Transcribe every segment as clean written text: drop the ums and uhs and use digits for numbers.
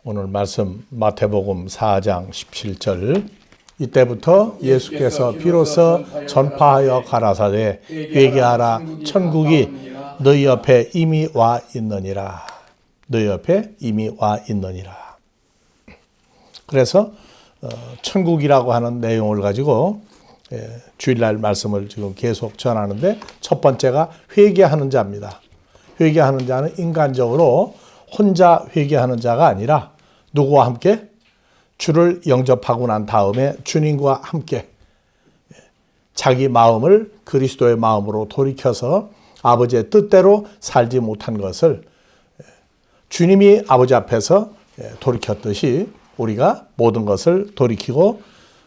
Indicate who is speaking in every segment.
Speaker 1: 오늘 말씀 마태복음 4장 17절. 이때부터 예수께서 비로소 전파하여 가라사대 회개하라 천국이 너희 옆에 이미 와 있느니라. 너희 옆에 이미 와 있느니라. 그래서 천국이라고 하는 내용을 가지고 주일날 말씀을 지금 계속 전하는데, 첫 번째가 회개하는 자입니다. 회개하는 자는 인간적으로 혼자 회개하는 자가 아니라 누구와 함께? 주를 영접하고 난 다음에 주님과 함께 자기 마음을 그리스도의 마음으로 돌이켜서 아버지의 뜻대로 살지 못한 것을 주님이 아버지 앞에서 돌이켰듯이 우리가 모든 것을 돌이키고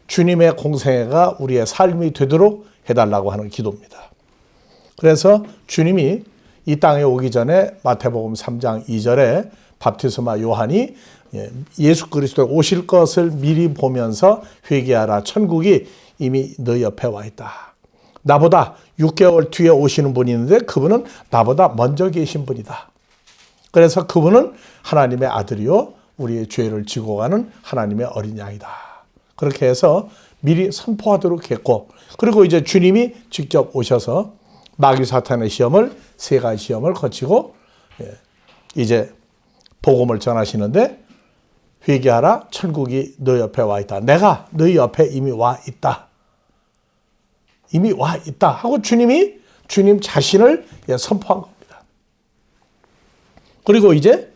Speaker 1: 주님의 공생애가 우리의 삶이 되도록 해달라고 하는 기도입니다. 그래서 주님이 이 땅에 오기 전에 마태복음 3장 2절에 밥티스마 요한이 예수 그리스도에 오실 것을 미리 보면서 회개하라 천국이 이미 너희 옆에 와 있다. 나보다 6개월 뒤에 오시는 분이 있는데 그분은 나보다 먼저 계신 분이다. 그래서 그분은 하나님의 아들이요 우리의 죄를 지고 가는 하나님의 어린 양이다. 그렇게 해서 미리 선포하도록 했고, 그리고 이제 주님이 직접 오셔서 마귀 사탄의 시험을, 세 가지 시험을 거치고 이제 복음을 전하시는데, 회개하라 천국이 너희 옆에 와 있다. 내가 너희 옆에 이미 와 있다. 이미 와 있다 하고 주님 자신을 선포한 겁니다. 그리고 이제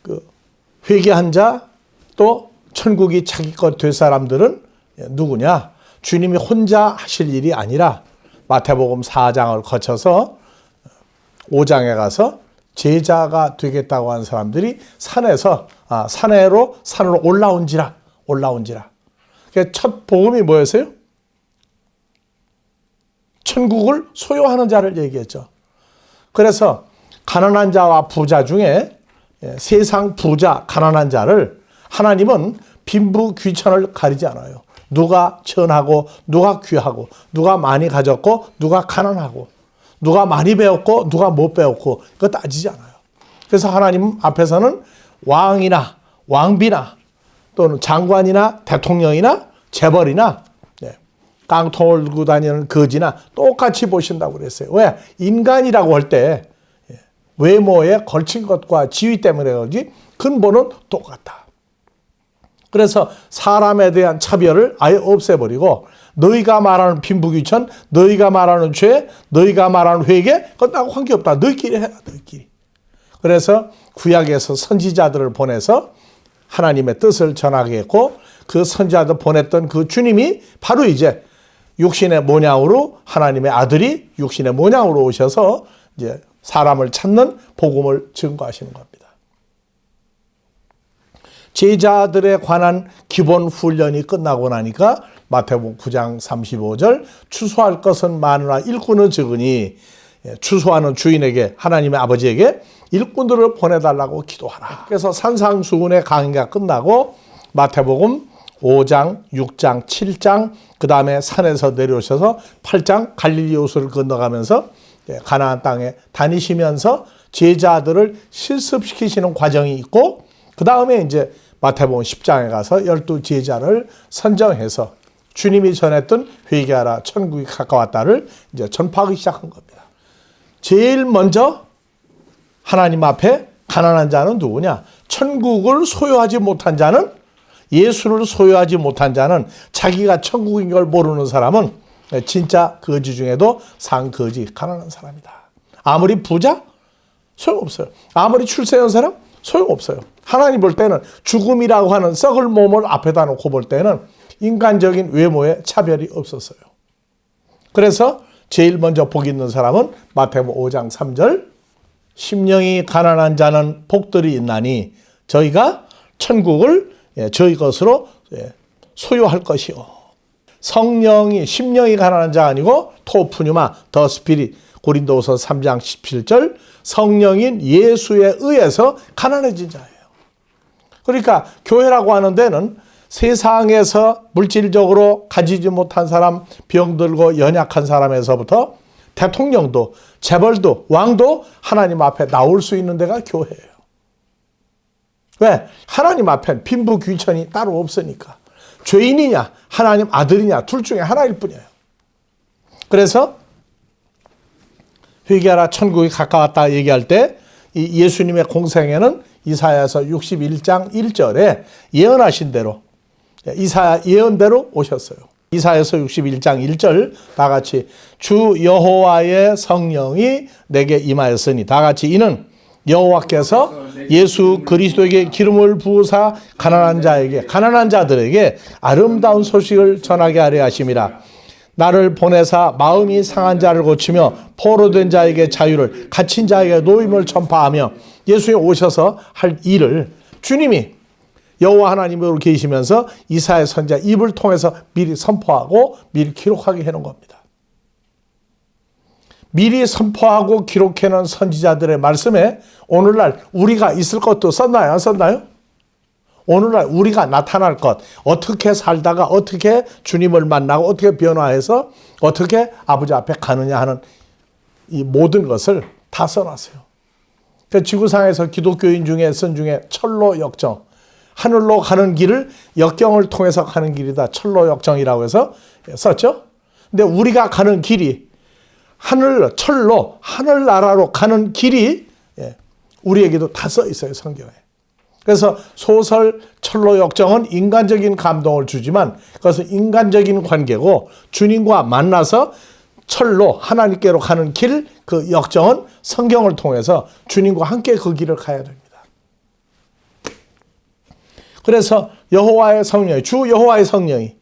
Speaker 1: 그 회개한 자, 또 천국이 자기 것 될 사람들은 누구냐? 주님이 혼자 하실 일이 아니라 마태복음 4장을 거쳐서 5장에 가서 제자가 되겠다고 하는 사람들이 산으로 올라온지라. 첫 복음이 뭐였어요? 천국을 소유하는 자를 얘기했죠. 그래서 가난한 자와 부자 중에 세상 부자, 가난한 자를 하나님은 빈부 귀천을 가리지 않아요. 누가 천하고 누가 귀하고, 누가 많이 가졌고 누가 가난하고, 누가 많이 배웠고 누가 못 배웠고, 그거 따지지 않아요. 그래서 하나님 앞에서는 왕이나 왕비나 또는 장관이나 대통령이나 재벌이나 깡통을 들고 다니는 거지나 똑같이 보신다고 그랬어요. 왜? 인간이라고 할 때 외모에 걸친 것과 지위 때문에 그런지 근본은 똑같다. 그래서 사람에 대한 차별을 아예 없애버리고, 너희가 말하는 빈부귀천, 너희가 말하는 죄, 너희가 말하는 회개, 그건 나하고 관계없다. 너희끼리 해라, 너희끼리. 그래서 구약에서 선지자들을 보내서 하나님의 뜻을 전하게 했고, 그 선지자들 보냈던 그 주님이 바로 이제 육신의 모양으로, 하나님의 아들이 육신의 모양으로 오셔서 이제 사람을 찾는 복음을 증거하시는 겁니다. 제자들에 관한 기본 훈련이 끝나고 나니까 마태복음 9장 35절, 추수할 것은 많으나 일꾼은 적으니 추수하는 주인에게, 하나님의 아버지에게 일꾼들을 보내달라고 기도하라. 그래서 산상수훈의 강의가 끝나고 마태복음 5장, 6장, 7장, 그 다음에 산에서 내려오셔서 8장 갈릴리 호수를 건너가면서 가나안 땅에 다니시면서 제자들을 실습시키시는 과정이 있고, 그 다음에 이제 마태복음 10장에 가서 12제자를 선정해서 주님이 전했던 회개하라 천국이 가까웠다를 이제 전파하기 시작한 겁니다. 제일 먼저 하나님 앞에 가난한 자는 누구냐? 천국을 소유하지 못한 자는, 예수를 소유하지 못한 자는, 자기가 천국인 걸 모르는 사람은 진짜 거지 중에도 상거지, 가난한 사람이다. 아무리 부자? 소용없어요. 아무리 출세한 사람? 소용없어요. 하나님 볼 때는 죽음이라고 하는 썩을 몸을 앞에다 놓고 볼 때는 인간적인 외모에 차별이 없었어요. 그래서 제일 먼저 복 있는 사람은 마태복음 5장 3절, 심령이 가난한 자는 복들이 있나니 저희가 천국을 저희 것으로 소유할 것이요. 성령이, 심령이 가난한 자가 아니고 토프뉴마, 더 스피릿, 고린도후서 3장 17절, 성령인 예수에 의해서 가난해진 자예요. 그러니까 교회라고 하는 데는 세상에서 물질적으로 가지지 못한 사람, 병들고 연약한 사람에서부터 대통령도, 재벌도, 왕도 하나님 앞에 나올 수 있는 데가 교회예요. 왜? 하나님 앞엔 빈부 귀천이 따로 없으니까. 죄인이냐 하나님 아들이냐 둘 중에 하나일 뿐이에요. 그래서 회개하라 천국이 가까웠다 얘기할 때 이 예수님의 공생애는 이사야서 61장 1절에 예언하신 대로 이사야 예언대로 오셨어요. 이사야서 61장 1절 다 같이 주 여호와의 성령이 내게 임하였으니 다 같이 이는 여호와께서 예수 그리스도에게 기름을 부으사 가난한 자들에게 아름다운 소식을 전하게 하려 하심이라. 나를 보내사 마음이 상한 자를 고치며 포로된 자에게 자유를 갇힌 자에게 노임을 전파하며 예수님 오셔서 할 일을 주님이 여호와 하나님으로 계시면서 이사야 선지자 입을 통해서 미리 선포하고 미리 기록하게 해놓은 겁니다. 미리 선포하고 기록해놓은 선지자들의 말씀에 오늘날 우리가 있을 것도 썼나요? 안 썼나요? 오늘날 우리가 나타날 것, 어떻게 살다가 어떻게 주님을 만나고 어떻게 변화해서 어떻게 아버지 앞에 가느냐 하는 이 모든 것을 다 써놨어요. 그러니까 지구상에서 기독교인 중에 쓴 중에 철로 역정, 하늘로 가는 길을 역경을 통해서 가는 길이다. 철로 역정이라고 해서 썼죠. 근데 우리가 가는 길이 철로 하늘나라로 가는 길이 우리에게도 다 써 있어요, 성경에. 그래서 소설 철로 역정은 인간적인 감동을 주지만 그것은 인간적인 관계고 주님과 만나서 철로 하나님께로 가는 길, 그 역정은 성경을 통해서 주님과 함께 그 길을 가야 됩니다. 그래서 여호와의 성령이, 주 여호와의 성령이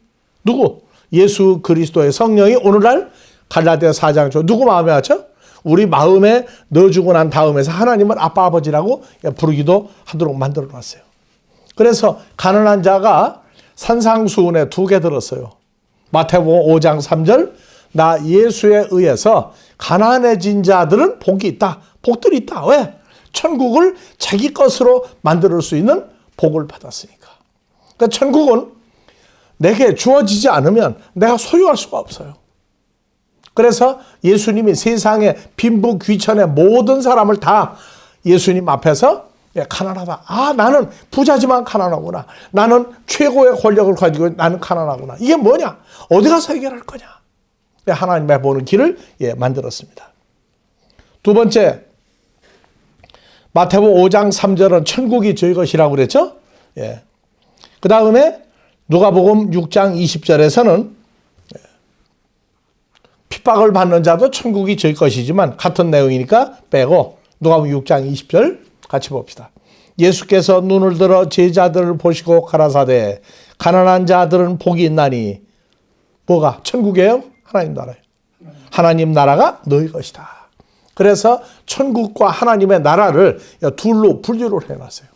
Speaker 1: 누구? 예수 그리스도의 성령이 오늘날 갈라디아 4장 누구 마음에 왔죠? 우리 마음에 넣어주고 난 다음에서 하나님을 아빠 아버지라고 부르기도 하도록 만들어 놨어요. 그래서 가난한 자가 산상수훈에 2개 들었어요. 마태복음 5장 3절 나 예수에 의해서 가난해진 자들은 복이 있다. 복들이 있다. 왜? 천국을 자기 것으로 만들 수 있는 복을 받았으니까. 그러니까 천국은 내게 주어지지 않으면 내가 소유할 수가 없어요. 그래서 예수님이 세상의 빈부 귀천의 모든 사람을 다 예수님 앞에서 가난하다. 아, 나는 부자지만 가난하구나. 나는 최고의 권력을 가지고 나는 가난하구나. 이게 뭐냐? 어디 가서 해결할 거냐? 하나님의 보는 길을 만들었습니다. 두 번째, 마태복음 5장 3절은 천국이 저희 것이라고 그랬죠? 그 다음에 누가복음 6장 20절에서는 핍박을 받는 자도 천국이 저희 것이지만 같은 내용이니까 빼고 누가복음 6장 20절 같이 봅시다. 예수께서 눈을 들어 제자들을 보시고 가라사대 가난한 자들은 복이 있나니 뭐가? 천국이에요? 하나님 나라예요. 하나님 나라가 너희 것이다. 그래서 천국과 하나님의 나라를 둘로 분류를 해놨어요.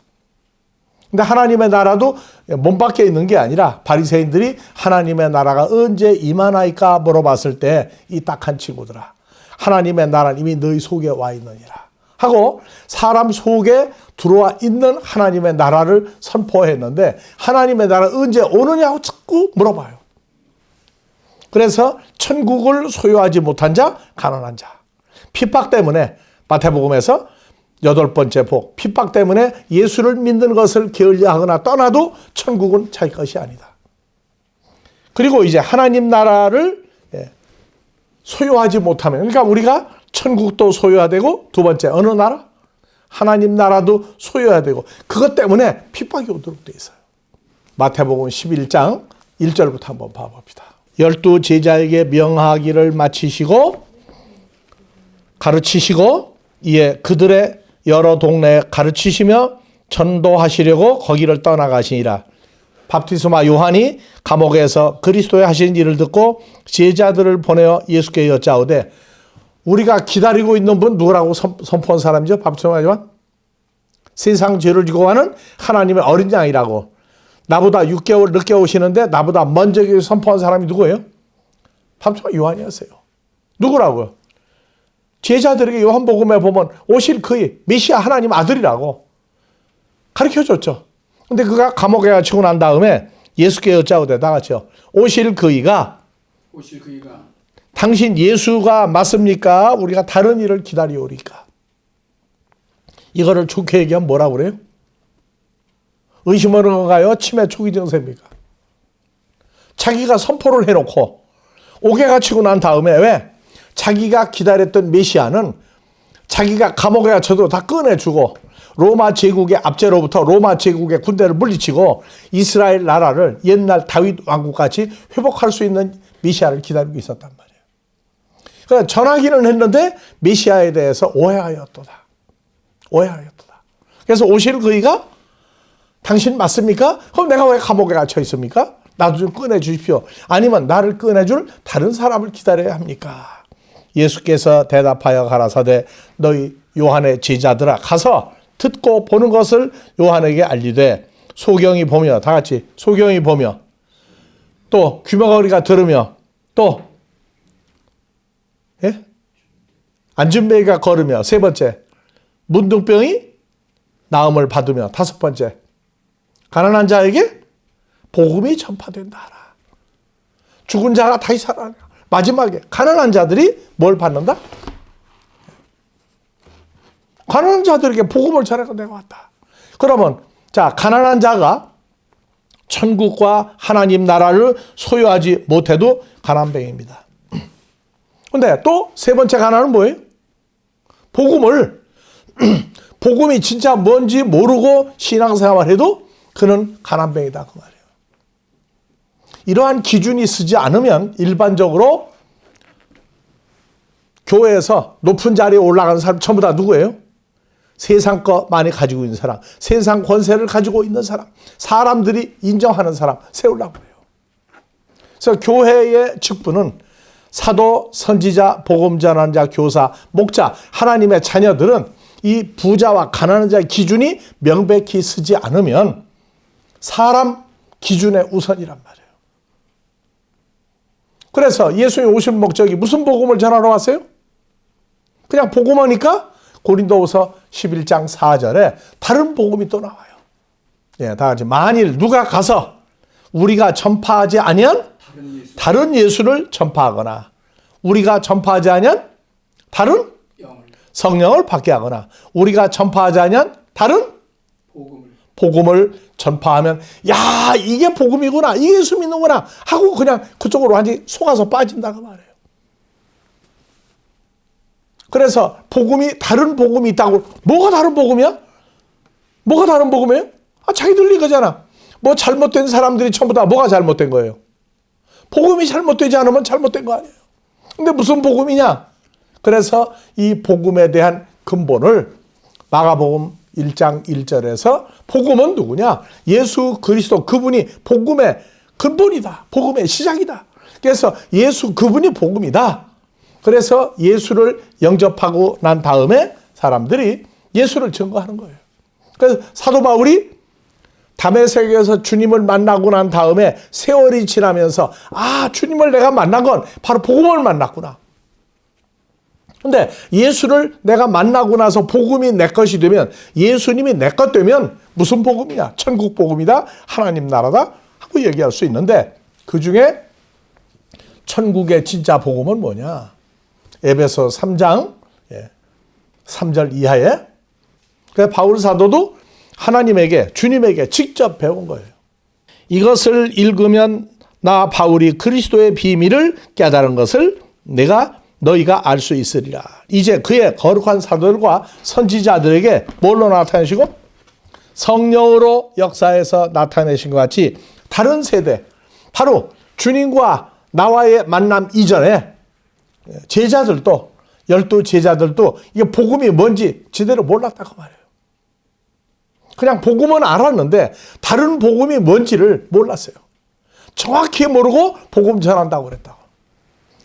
Speaker 1: 근데 하나님의 나라도 몸 밖에 있는 게 아니라 바리새인들이 하나님의 나라가 언제 임하나이까 물어봤을 때 이 딱한 친구들아 하나님의 나라는 이미 너희 속에 와 있느니라 하고 사람 속에 들어와 있는 하나님의 나라를 선포했는데 하나님의 나라 언제 오느냐고 자꾸 물어봐요. 그래서 천국을 소유하지 못한 자, 가난한 자. 핍박 때문에 마태복음에서 8번째 복, 핍박 때문에 예수를 믿는 것을 게을리하거나 떠나도 천국은 자기 것이 아니다. 그리고 이제 하나님 나라를 소유하지 못하면, 그러니까 우리가 천국도 소유해야 되고 두 번째 어느 나라? 하나님 나라도 소유해야 되고 그것 때문에 핍박이 오도록 돼 있어요. 마태복음 11장 1절부터 한번 봐봅시다. 12 제자에게 명하기를 마치시고 가르치시고 이에 그들의 여러 동네에 가르치시며 전도하시려고 거기를 떠나가시니라. 밥티스마 요한이 감옥에서 그리스도의 하신 일을 듣고 제자들을 보내어 예수께 여짜오되 우리가 기다리고 있는 분 누구라고 선포한 사람이죠? 밥티스마 요한? 세상 죄를 지고 가는 하나님의 어린 양이라고. 나보다 6개월 늦게 오시는데 나보다 먼저 선포한 사람이 누구예요? 밥티스마 요한이었어요. 누구라고요? 제자들에게 요한복음에 보면 오실 그의 메시아 하나님 아들이라고 가르쳐줬죠. 근데 그가 감옥에 갇히고 난 다음에 예수께 여짜오되 다 같이요. 오실 그이가 당신 예수가 맞습니까? 우리가 다른 일을 기다리오리까? 이거를 좋게 얘기하면 뭐라고 그래요? 의심하는 건가요? 치매 초기 증세입니까? 자기가 선포를 해놓고 옥에 치고 난 다음에 왜? 자기가 기다렸던 메시아는 자기가 감옥에 갇혀도 다 꺼내주고 로마 제국의 압제로부터 로마 제국의 군대를 물리치고 이스라엘 나라를 옛날 다윗 왕국같이 회복할 수 있는 메시아를 기다리고 있었단 말이에요. 그러니까 전하기는 했는데 메시아에 대해서 오해하였도다. 그래서 오실 그이가 당신 맞습니까? 그럼 내가 왜 감옥에 갇혀 있습니까? 나도 좀 꺼내주십시오. 아니면 나를 꺼내줄 다른 사람을 기다려야 합니까? 예수께서 대답하여 가라사대 너희 요한의 제자들아 가서 듣고 보는 것을 요한에게 알리되 소경이 보며 다 같이 소경이 보며 또 귀머거리가 들으며 또 안진뱅이가 걸으며 세 번째 문둥병이 나음을 받으며 다섯 번째 가난한 자에게 복음이 전파된다 하라. 죽은 자가 다시 살아나. 마지막에 가난한 자들이 뭘 받는다? 가난한 자들에게 복음을 전하고 내가 왔다. 그러면 자 가난한 자가 천국과 하나님 나라를 소유하지 못해도 가난뱅이입니다. 근데 또 세 번째 가난은 뭐예요? 복음이 진짜 뭔지 모르고 신앙생활을 해도 그는 가난뱅이다 그 말이에요. 이러한 기준이 쓰지 않으면 일반적으로 교회에서 높은 자리에 올라가는 사람 전부 다 누구예요? 세상 거 많이 가지고 있는 사람, 세상 권세를 가지고 있는 사람, 사람들이 인정하는 사람 세우려고 해요. 그래서 교회의 직분은 사도, 선지자, 복음 전환자, 교사, 목자, 하나님의 자녀들은 이 부자와 가난한 자의 기준이 명백히 쓰지 않으면 사람 기준의 우선이란 말이에요. 그래서 예수님이 오신 목적이 무슨 복음을 전하러 왔어요? 그냥 복음하니까 고린도후서 11장 4절에 다른 복음이 또 나와요. 예, 다 같이 만일 누가 가서 우리가 전파하지 아니한 다른 예수를 전파하거나 우리가 전파하지 아니한 다른 성령을 받게 하거나 우리가 전파하지 아니한 다른 복음을 전파하면 야 이게 복음이구나 이게 예수 믿는구나 하고 그냥 그쪽으로 완전히 속아서 빠진다고 말해요. 그래서 복음이 다른 복음이 있다고 뭐가 다른 복음이야? 뭐가 다른 복음이에요? 자기들 이거잖아. 뭐 잘못된 사람들이 전부 다 뭐가 잘못된 거예요? 복음이 잘못되지 않으면 잘못된 거 아니에요. 근데 무슨 복음이냐? 그래서 이 복음에 대한 근본을 마가복음 1장 1절에서 복음은 누구냐? 예수 그리스도 그분이 복음의 근본이다. 복음의 시작이다. 그래서 예수 그분이 복음이다. 그래서 예수를 영접하고 난 다음에 사람들이 예수를 증거하는 거예요. 그래서 사도 바울이 다메섹에서 주님을 만나고 난 다음에 세월이 지나면서 주님을 내가 만난 건 바로 복음을 만났구나. 근데 예수를 내가 만나고 나서 복음이 내 것이 되면 예수님이 내 것 되면 무슨 복음이냐? 천국 복음이다. 하나님 나라다. 하고 얘기할 수 있는데 그중에 천국의 진짜 복음은 뭐냐? 에베소 3장 3절 이하에 그래서 바울 사도도 하나님에게 주님에게 직접 배운 거예요. 이것을 읽으면 나 바울이 그리스도의 비밀을 깨달은 것을 너희가 알 수 있으리라. 이제 그의 거룩한 사도들과 선지자들에게 뭘로 나타내시고 성령으로 역사에서 나타내신 것 같이 다른 세대 바로 주님과 나와의 만남 이전에 제자들도 12 제자들도 이게 복음이 뭔지 제대로 몰랐다고 말해요. 그냥 복음은 알았는데 다른 복음이 뭔지를 몰랐어요. 정확히 모르고 복음 전한다고 그랬다고.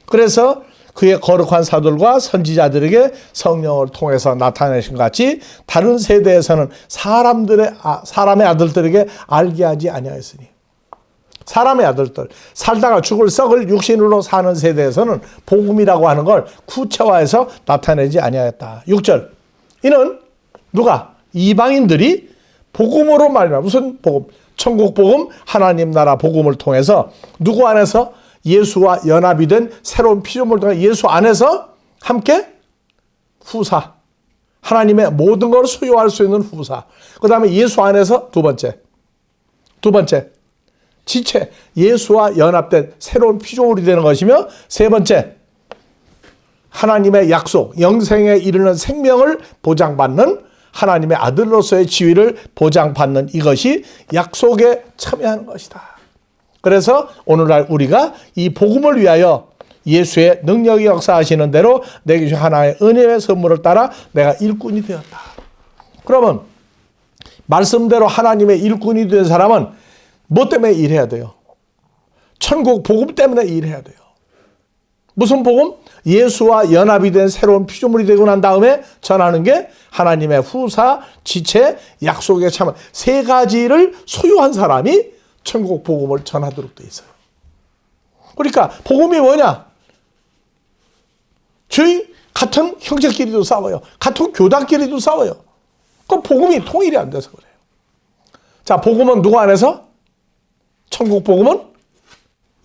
Speaker 1: 그래서 그의 거룩한 사도들과 선지자들에게 성령을 통해서 나타내신 것 같이 다른 세대에서는 사람의 아들들에게 알게 하지 아니하였으니 사람의 아들들 살다가 죽을 썩을 육신으로 사는 세대에서는 복음이라고 하는 걸 구체화해서 나타내지 아니하였다. 6절 이는 누가? 이방인들이 복음으로 말미암아 무슨 복음? 천국 복음, 하나님 나라 복음을 통해서 누구 안에서? 예수와 연합이 된 새로운 피조물을 통해 예수 안에서 함께 후사 하나님의 모든 걸 소유할 수 있는 후사 그 다음에 예수 안에서 두 번째 두 번째, 지체, 예수와 연합된 새로운 피조물이 되는 것이며, 세 번째, 하나님의 약속, 영생에 이르는 생명을 보장받는 하나님의 아들로서의 지위를 보장받는 이것이 약속에 참여하는 것이다. 그래서 오늘날 우리가 이 복음을 위하여 예수의 능력이 역사하시는 대로 내게 주신 하나의 은혜의 선물을 따라 내가 일꾼이 되었다. 그러면 말씀대로 하나님의 일꾼이 된 사람은 뭐 때문에 일해야 돼요? 천국 복음 때문에 일해야 돼요. 무슨 복음? 예수와 연합이 된 새로운 피조물이 되고 난 다음에 전하는 게 하나님의 후사, 지체, 약속에 참여, 세 가지를 소유한 사람이 천국 복음을 전하도록 돼 있어요. 그러니까 복음이 뭐냐? 저희 같은 형제끼리도 싸워요. 같은 교단끼리도 싸워요. 그럼 복음이 통일이 안 돼서 그래요. 자, 복음은 누구 안에서? 천국 복음은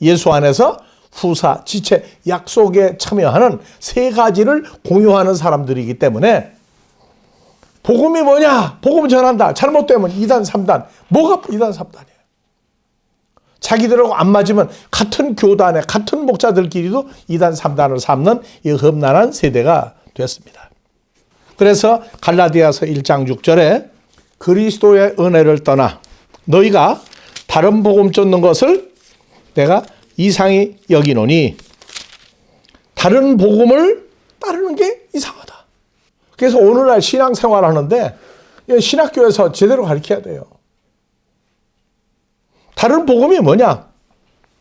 Speaker 1: 예수 안에서 후사, 지체, 약속에 참여하는 세 가지를 공유하는 사람들이기 때문에 복음이 뭐냐? 복음 전한다. 잘못되면 2단, 3단. 뭐가 2단, 3단이에요? 자기들하고 안 맞으면 같은 교단에 같은 목자들끼리도 2단, 3단을 삼는 이 험난한 세대가 됐습니다. 그래서 갈라디아서 1장 6절에 그리스도의 은혜를 떠나 너희가 다른 복음 쫓는 것을 내가 이상히 여기노니 다른 복음을 따르는 게 이상하다. 그래서 오늘날 신앙생활 하는데 신학교에서 제대로 가르쳐야 돼요. 다른 복음이 뭐냐?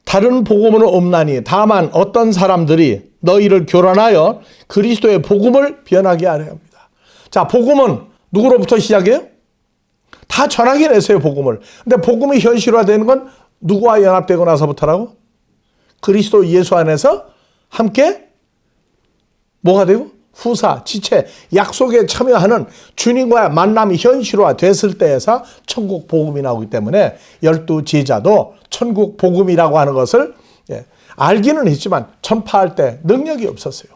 Speaker 1: 다른 복음은 없나니 다만 어떤 사람들이 너희를 교란하여 그리스도의 복음을 변하게 하려 합니다. 자, 복음은 누구로부터 시작해요? 다 전하긴 했어요, 복음을. 근데 복음이 현실화되는 건 누구와 연합되고 나서부터라고? 그리스도 예수 안에서 함께 뭐가 되고? 후사, 지체, 약속에 참여하는 주님과의 만남이 현실화됐을 때에서 천국 복음이 나오기 때문에 12 제자도 천국 복음이라고 하는 것을 알기는 했지만 전파할 때 능력이 없었어요.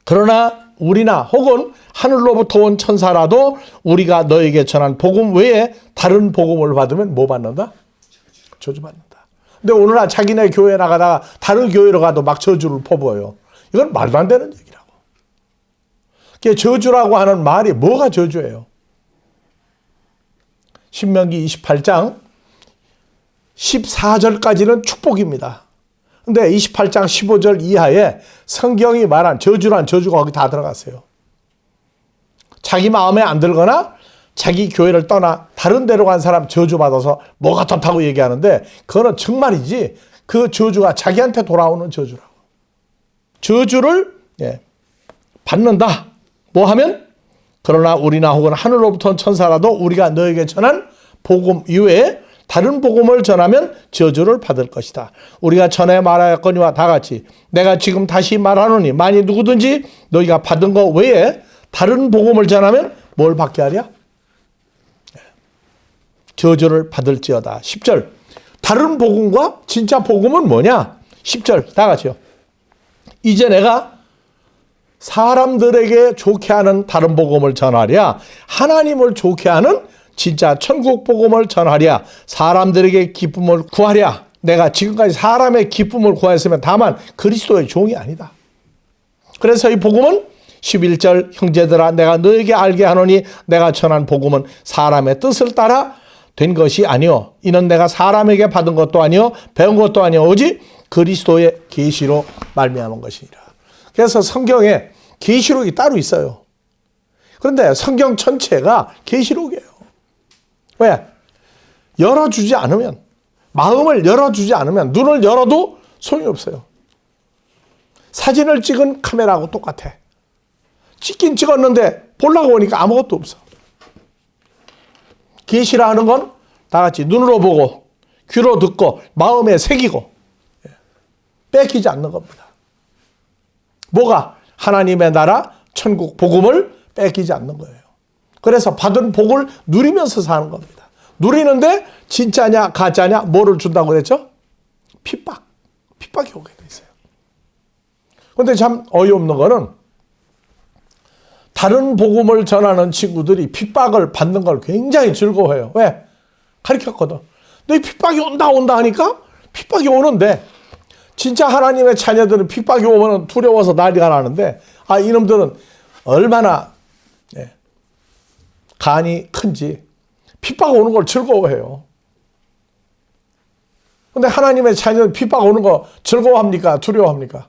Speaker 1: 그러나 우리나 혹은 하늘로부터 온 천사라도 우리가 너에게 전한 복음 외에 다른 복음을 받으면 뭐 받는다? 저주받는다. 근데 오늘날 자기네 교회 나가다가 다른 교회로 가도 막 저주를 퍼부어요. 이건 말도 안 되는 얘기라고. 저주라고 하는 말이 뭐가 저주예요? 신명기 28장 14절까지는 축복입니다. 근데 28장 15절 이하에 성경이 말한 저주란 저주가 거기 다 들어갔어요. 자기 마음에 안 들거나 자기 교회를 떠나 다른 데로 간 사람 저주받아서 뭐가 좋다고 얘기하는데 그거는 정말이지 그 저주가 자기한테 돌아오는 저주라고. 저주를 받는다. 뭐 하면? 그러나 우리나 혹은 하늘로부터 온 천사라도 우리가 너에게 전한 복음 이외에 다른 복음을 전하면 저주를 받을 것이다. 우리가 전에 말하였거니와 다 같이 내가 지금 다시 말하노니 만일 누구든지 너희가 받은 것 외에 다른 복음을 전하면 뭘 받게 하랴? 저주를 받을지어다. 10절. 다른 복음과 진짜 복음은 뭐냐? 10절 다 같이요. 이제 내가 사람들에게 좋게 하는 다른 복음을 전하랴? 하나님을 좋게 하는 진짜 천국 복음을 전하랴? 사람들에게 기쁨을 구하랴? 내가 지금까지 사람의 기쁨을 구했으면 다만 그리스도의 종이 아니다. 그래서 이 복음은 11절 형제들아 내가 너에게 알게 하노니 내가 전한 복음은 사람의 뜻을 따라 된 것이 아니요 이는 내가 사람에게 받은 것도 아니요 배운 것도 아니요 오직 그리스도의 계시로 말미암은 것이니라. 그래서 성경에 계시록이 따로 있어요. 그런데 성경 전체가 계시록이에요. 왜? 열어주지 않으면, 마음을 열어주지 않으면 눈을 열어도 소용이 없어요. 사진을 찍은 카메라하고 똑같아. 찍긴 찍었는데 보려고 오니까 아무것도 없어. 계시라 하는 건 다 같이 눈으로 보고 귀로 듣고 마음에 새기고 뺏기지 않는 겁니다. 뭐가? 하나님의 나라 천국 복음을 뺏기지 않는 거예요. 그래서 받은 복을 누리면서 사는 겁니다. 누리는데 진짜냐 가짜냐 뭐를 준다고 그랬죠? 핍박이 오게 돼 있어요. 그런데 참 어이없는 거는 다른 복음을 전하는 친구들이 핍박을 받는 걸 굉장히 즐거워해요. 왜? 가르쳤거든. 너 핍박이 온다 하니까 핍박이 오는데 진짜 하나님의 자녀들은 핍박이 오면 두려워서 난리가 나는데 이놈들은 얼마나 간이 큰지 핍박 오는 걸 즐거워해요. 근데 하나님의 자녀는 핍박 오는 거 즐거워합니까? 두려워합니까?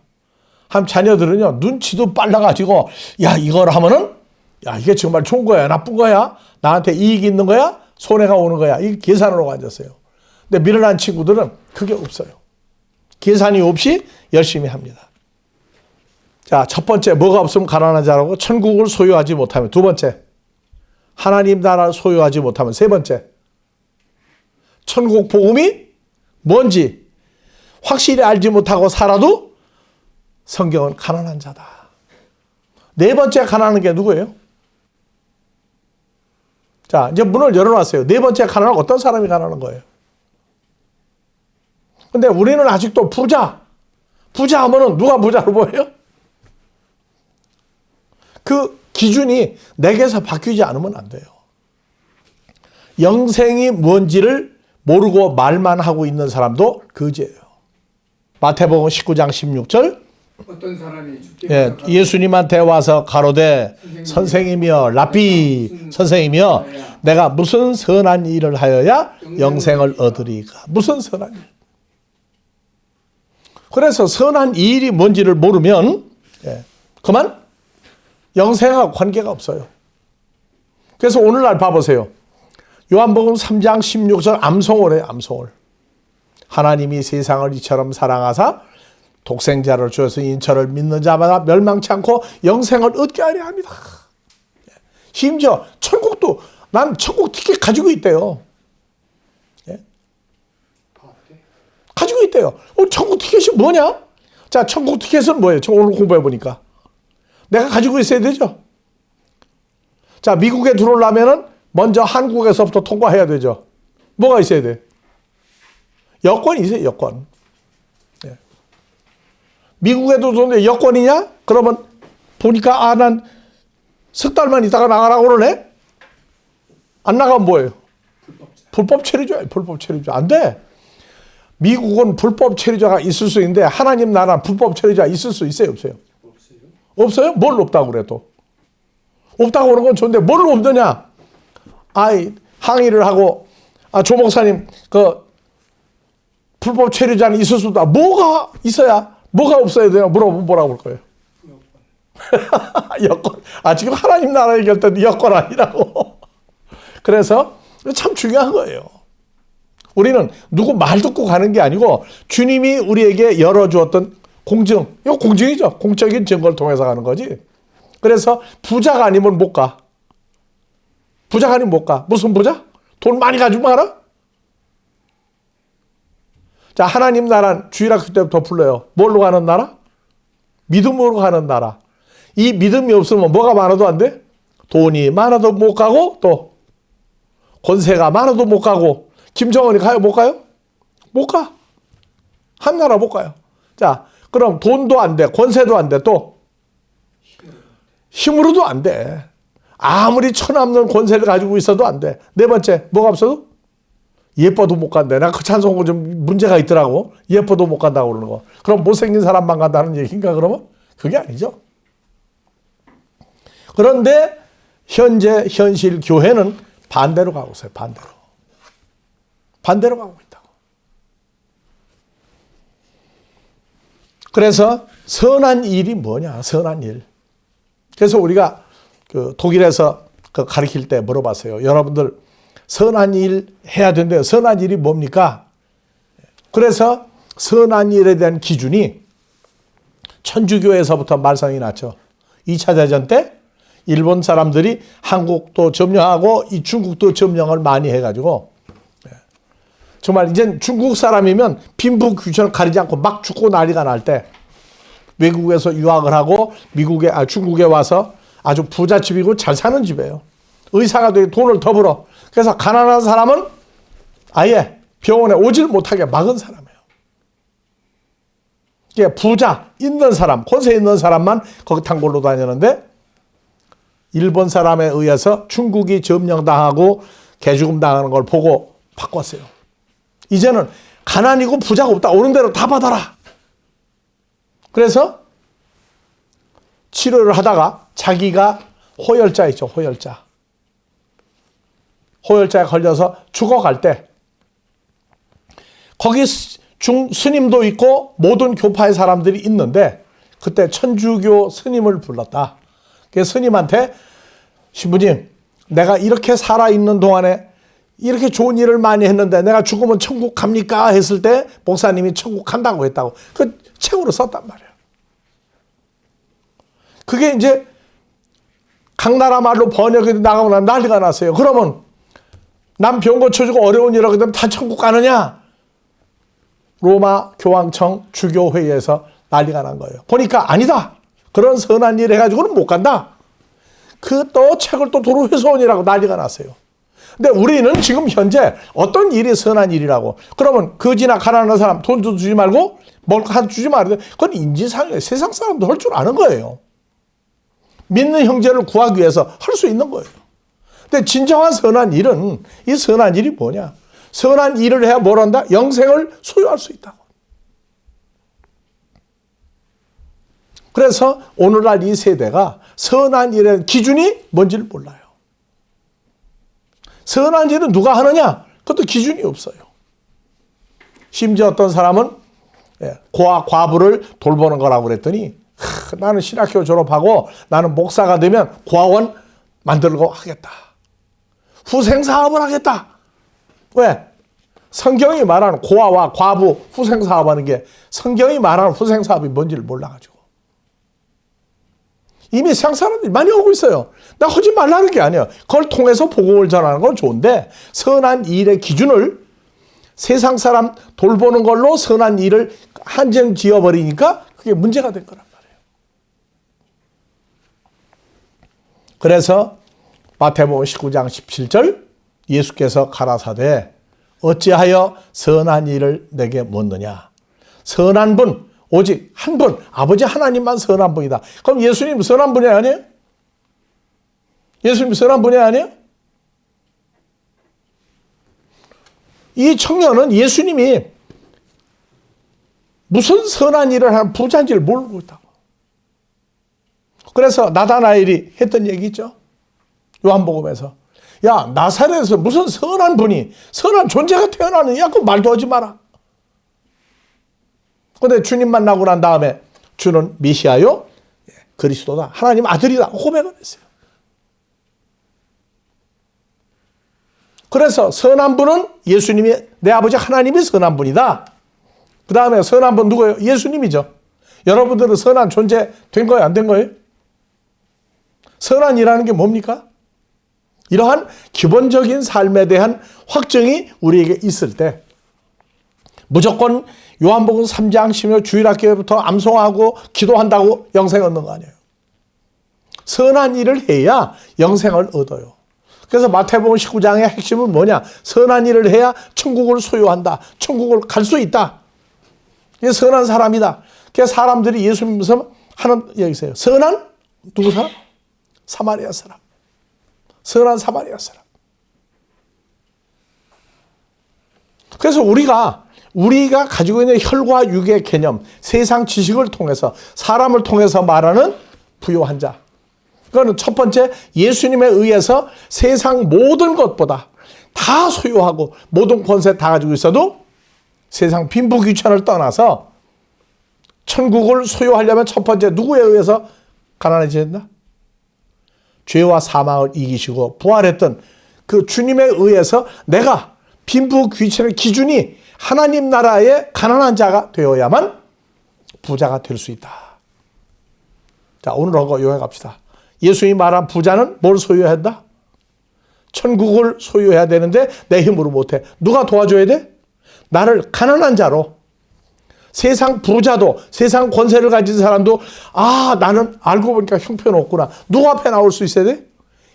Speaker 1: 한 자녀들은요, 눈치도 빨라가지고, 이걸 하면은, 이게 정말 좋은 거야? 나쁜 거야? 나한테 이익이 있는 거야? 손해가 오는 거야? 이 계산으로 앉았어요. 근데 미련한 친구들은 그게 없어요. 계산이 없이 열심히 합니다. 자, 첫 번째, 뭐가 없으면 가난한 자라고? 천국을 소유하지 못하면. 두 번째, 하나님 나라를 소유하지 못하면. 세 번째, 천국 복음이 뭔지 확실히 알지 못하고 살아도 성경은 가난한 자다. 네 번째 가난한 게 누구예요? 자, 이제 문을 열어놨어요. 네 번째 가난한 어떤 사람이 가난한 거예요? 근데 우리는 아직도 부자 하면은 누가 부자로 보여요? 그 기준이 내게서 바뀌지 않으면 안 돼요. 영생이 뭔지를 모르고 말만 하고 있는 사람도 거지예요. 마태복음 19장 16절
Speaker 2: 어떤 사람이
Speaker 1: 예수님한테 와서 가로되 선생이며 랍비 선생이며 내가 무슨 선한 일을 하여야 영생을 얻으리까? 무슨 선한 일? 그래서 선한 일이 뭔지를 모르면 그만 영생하고 관계가 없어요. 그래서 오늘날 봐보세요. 요한복음 3장 16절 암송을해요. 암송을. 하나님이 세상을 이처럼 사랑하사 독생자를 주어서 인처를 믿는 자마다 멸망치 않고 영생을 얻게 하려 합니다. 심지어 천국도 난 천국 티켓 가지고 있대요. 가지고 있대요. 천국 티켓이 뭐냐? 자, 천국 티켓은 뭐예요? 저 오늘 공부해 보니까 내가 가지고 있어야 되죠. 자, 미국에 들어오려면은 먼저 한국에서부터 통과해야 되죠. 뭐가 있어야 돼? 여권이 있어요. 여권. 미국에도 좋은데 여권이냐? 그러면 보니까 난 석 달만 있다가 나가라고 그러네? 안 나가면 뭐예요? 불법 체류자. 불법 체류자. 안 돼. 미국은 불법 체류자가 있을 수 있는데 하나님 나라는 불법 체류자 있을 수 있어요? 없어요? 없어요? 뭘 없다고 그래 또? 없다고 그러는 건 좋은데 뭘 없느냐? 항의를 하고 조 목사님 그 불법 체류자는 있을 수 없다. 뭐가 있어야 뭐가 없어야 되나 물어보면 뭐라고 할 거예요? 여권. 지금 하나님 나라 얘기할 때는 여권 아니라고. 그래서 참 중요한 거예요. 우리는 누구 말 듣고 가는 게 아니고 주님이 우리에게 열어주었던 공증. 이거 공증이죠. 공적인 증거를 통해서 가는 거지. 그래서 부자가 아니면 못 가. 부자가 아니면 못 가. 무슨 부자? 돈 많이 가지고 알아? 자, 하나님 나라는 주일학교 때부터 불러요. 뭘로 가는 나라? 믿음으로 가는 나라. 이 믿음이 없으면 뭐가 많아도 안 돼? 돈이 많아도 못 가고 또 권세가 많아도 못 가고 김정은이 가요? 못 가요? 못 가. 한 나라 못 가요. 자, 그럼 돈도 안 돼. 권세도 안 돼. 또 힘으로도 안 돼. 아무리 천없는 권세를 가지고 있어도 안 돼. 네 번째, 뭐가 없어도? 예뻐도 못 간대. 내가 그 찬송은 좀 문제가 있더라고. 예뻐도 못 간다고 그러는 거. 그럼 못생긴 사람만 간다는 얘기인가 그러면? 그게 아니죠. 그런데 현실 교회는 반대로 가고 있어요. 반대로 가고 있다고. 그래서 선한 일이 뭐냐? 선한 일. 그래서 우리가 그 독일에서 그 가르칠 때 물어봤어요. 여러분들 선한 일 해야 된대요. 선한 일이 뭡니까? 그래서 선한 일에 대한 기준이 천주교에서부터 말썽이 났죠. 2차 대전 때 일본 사람들이 한국도 점령하고 이 중국도 점령을 많이 해가지고 정말 이제 중국 사람이면 빈부귀천을 가리지 않고 막 죽고 난리가 날 때 외국에서 유학을 하고 중국에 와서 아주 부잣집이고 잘 사는 집이에요. 의사가 되게 돈을 더 벌어. 그래서 가난한 사람은 아예 병원에 오질 못하게 막은 사람이에요. 이게 부자 있는 사람, 권세 있는 사람만 거기 단골로 다니는데 일본 사람에 의해서 중국이 점령당하고 개죽음 당하는 걸 보고 바꿨어요. 이제는 가난이고 부자가 없다. 오는 대로 다 받아라. 그래서 치료를 하다가 자기가 호열자 있죠. 호열자에 걸려서 죽어갈 때 거기 스님도 있고 모든 교파의 사람들이 있는데 그때 천주교 스님을 불렀다. 그 스님한테 신부님, 내가 이렇게 살아있는 동안에 이렇게 좋은 일을 많이 했는데 내가 죽으면 천국 갑니까? 했을 때 목사님이 천국 간다고 했다고 그 책으로 썼단 말이에요. 그게 이제 각 나라 말로 번역이 나가고 나면 난리가 났어요. 그러면 남 병 고쳐주고 어려운 일 하게 되면 다 천국 가느냐? 로마 교황청 주교회의에서 난리가 난 거예요. 보니까 아니다. 그런 선한 일 해가지고는 못 간다. 그 또 책을 또 도로 회수원이라고 난리가 났어요. 근데 우리는 지금 현재 어떤 일이 선한 일이라고. 그러면 거지나 가난한 사람 돈도 주지 말고 뭘 하나 주지 말아야 돼. 그건 인지상이에요. 세상 사람도 할 줄 아는 거예요. 믿는 형제를 구하기 위해서 할 수 있는 거예요. 근데 진정한 선한 일은 이 선한 일이 뭐냐? 선한 일을 해야 뭘 한다? 영생을 소유할 수 있다고. 그래서 오늘날 이 세대가 선한 일의 기준이 뭔지를 몰라요. 선한 일은 누가 하느냐? 그것도 기준이 없어요. 심지어 어떤 사람은 고아, 과부를 돌보는 거라고 그랬더니 나는 신학교 졸업하고 나는 목사가 되면 고아원 만들고 하겠다. 후생사업을 하겠다. 왜? 성경이 말하는 고아와 과부 후생사업하는 게 성경이 말하는 후생사업이 뭔지를 몰라가지고. 이미 세상 사람들이 많이 오고 있어요. 나 하지 말라는 게 아니에요. 그걸 통해서 복음을 전하는 건 좋은데 선한 일의 기준을 세상 사람 돌보는 걸로 선한 일을 한정 지어버리니까 그게 문제가 된 거란 말이에요. 그래서 마태복음 19장 17절 예수께서 가라사대 어찌하여 선한 일을 내게 묻느냐. 선한 분 오직 한 분, 아버지 하나님만 선한 분이다. 그럼 예수님 선한 분이 아니에요? 예수님 선한 분이 아니에요? 이 청년은 예수님이 무슨 선한 일을 하는 부자인지를 모르고 있다고. 그래서 나다나엘이 했던 얘기 있죠? 요한복음에서. 야, 나사렛에서 무슨 선한 분이, 선한 존재가 태어나느냐? 그 말도 하지 마라. 그런데 주님 만나고 난 다음에 주는 메시아요, 그리스도다, 하나님 아들이다 고백을 했어요. 그래서 선한 분은 예수님이, 내 아버지 하나님이 선한 분이다. 그 다음에 선한 분 누구예요? 예수님이죠. 여러분들은 선한 존재 된 거예요? 안 된 거예요? 선한이라는 게 뭡니까? 이러한 기본적인 삶에 대한 확증이 우리에게 있을 때 무조건 요한복음 3장 10년 주일학교부터 암송하고 기도한다고 영생 얻는 거 아니에요. 선한 일을 해야 영생을 얻어요. 그래서 마태복음 19장의 핵심은 뭐냐? 선한 일을 해야 천국을 소유한다. 천국을 갈 수 있다. 이게 선한 사람이다. 그래서 사람들이 예수 믿으면서 하는 얘기세요. 선한 누구 사람? 사마리아 사람. 선한 사마리아 사람. 그래서 우리가 가지고 있는 혈과 육의 개념, 세상 지식을 통해서, 사람을 통해서 말하는 부요한 자. 그거는 첫 번째, 예수님에 의해서 세상 모든 것보다 다 소유하고 모든 권세 다 가지고 있어도 세상 빈부귀천을 떠나서 천국을 소유하려면 첫 번째 누구에 의해서 가난해져야 된다? 죄와 사망을 이기시고 부활했던 그 주님에 의해서 내가 빈부귀천의 기준이 하나님 나라의 가난한 자가 되어야만 부자가 될 수 있다. 자, 오늘 하고 요약해 갑시다. 예수님이 말한 부자는 뭘 소유해야 한다? 천국을 소유해야 되는데 내 힘으로 못해. 누가 도와줘야 돼? 나를 가난한 자로, 세상 부자도, 세상 권세를 가진 사람도, 아, 나는 알고 보니까 형편없구나. 누구 앞에 나올 수 있어야 돼?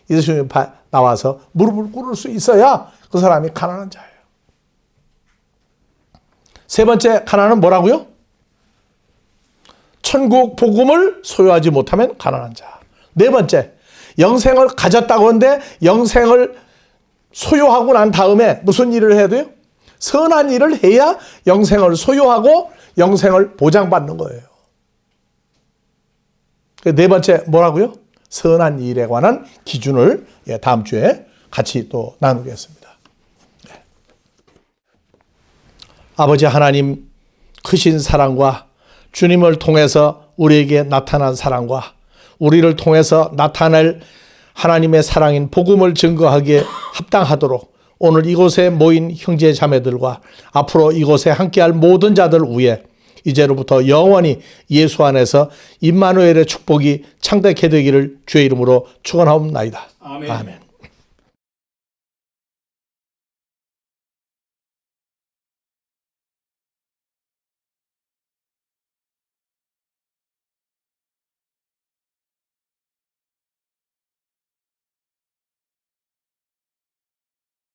Speaker 1: 예수님 앞에 나와서 무릎을 꿇을 수 있어야 그 사람이 가난한 자예요. 세 번째 가난은 뭐라고요? 천국 복음을 소유하지 못하면 가난한 자. 네 번째, 영생을 가졌다고 하는데 영생을 소유하고 난 다음에 무슨 일을 해야 돼요? 선한 일을 해야 영생을 소유하고 영생을 보장받는 거예요. 네 번째 뭐라고요? 선한 일에 관한 기준을 다음 주에 같이 또 나누겠습니다. 아버지 하나님, 크신 사랑과 주님을 통해서 우리에게 나타난 사랑과 우리를 통해서 나타날 하나님의 사랑인 복음을 증거하기에 합당하도록 오늘 이곳에 모인 형제 자매들과 앞으로 이곳에 함께할 모든 자들 위해 이제로부터 영원히 예수 안에서 임마누엘의 축복이 창대케 되기를 주의 이름으로 축원하옵나이다.
Speaker 2: 아멘.
Speaker 1: 아멘.